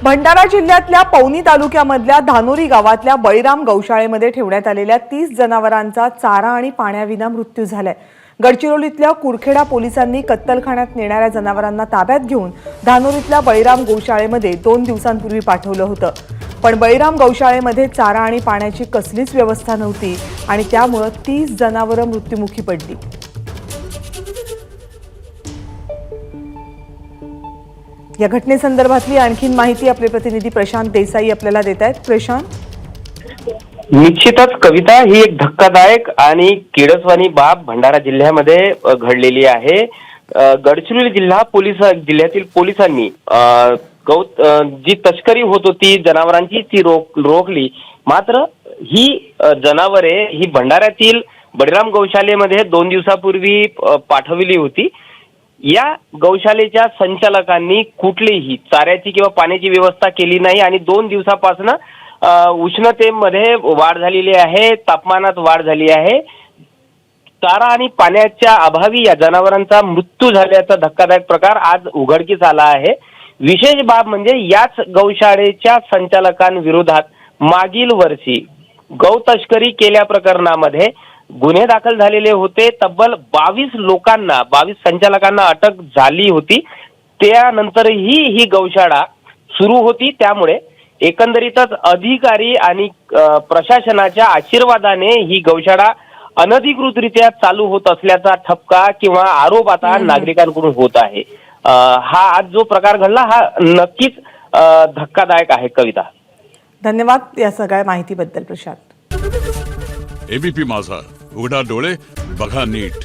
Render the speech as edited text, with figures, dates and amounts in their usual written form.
भंडारा जिल्ह्यातल्या पवनी तालुक्यामधल्या धानोरी गावातल्या बळीराम गौशाळेमध्ये ठेवण्यात आलेल्या 30 जनावरांचा चारा आणि पाण्याविना मृत्यू झालाय। गडचिरोलीतल्या कुरखेडा पोलिसांनी कत्तलखान्यात नेणाऱ्या जनावरांना ताब्यात घेऊन धानोरीतल्या बळीराम गौशाळेमध्ये 2 दिवसांपूर्वी पाठवलं होतं। पण बळीराम गौशाळेमध्ये चारा आणि पाण्याची कसलीच व्यवस्था नव्हती आणि त्यामुळे 30 जनावरं मृत्युमुखी पडली। या घटनेसंदर्भातली आणखीन माहिती आपले प्रतिनिधी प्रशांत देसाई आपल्याला देत आहेत। प्रशांत, निश्चितच कविता ही एक धक्कादायक आणि किडसवाणी बाब भंडारा जिल्ह्यामध्ये घडलेली आहे। गडचिरोली जिल्ह्यातील पोलिसांनी जी तस्करी होत होती जनावरांची ती रोखली। मात्र ही जनावरे ही भंडाऱ्यातील बळीराम गौशालेमध्ये 2 दिवसापूर्वी पाठवली होती। या गौशालेच्या संचालकांनी कुठलीही चाऱ्याची किंवा पाण्याची व्यवस्था केली नाही आणि 2 दिवसापासून उष्णतेमध्ये वाढ झालेली आहे, तापमानात वाढ झाली आहे। चारा आणि पाण्याच्या अभावी या जनावरांचा मृत्यू झाल्याचा धक्कादायक प्रकार आज उघडकीस आला आहे। विशेष बाब म्हणजे याच गौशाळेच्या संचालकांविरोधात मागील वर्षी गौ तस्करी केल्या प्रकरणामध्ये गुन्हे दाखल झालेले होते। तब्बल 22 संचालकांना अटक झाली होती। त्यानंतरही ही गौशाळा सुरू होती। त्यामुळे एकंदरीतच अधिकारी आणि प्रशासनाच्या आशीर्वादाने ही गौशाळा अनधिकृतरित्या चालू होत असल्याचा ठपका किंवा आरोप आता नागरिकांकडून होत आहे। हा आज जो प्रकार घडला हा नक्कीच धक्कादायक आहे। कविता, धन्यवाद या सगळ्या माहितीबद्दल प्रशांत। एबीपी माझा, उघडा डोळे बघा नीट।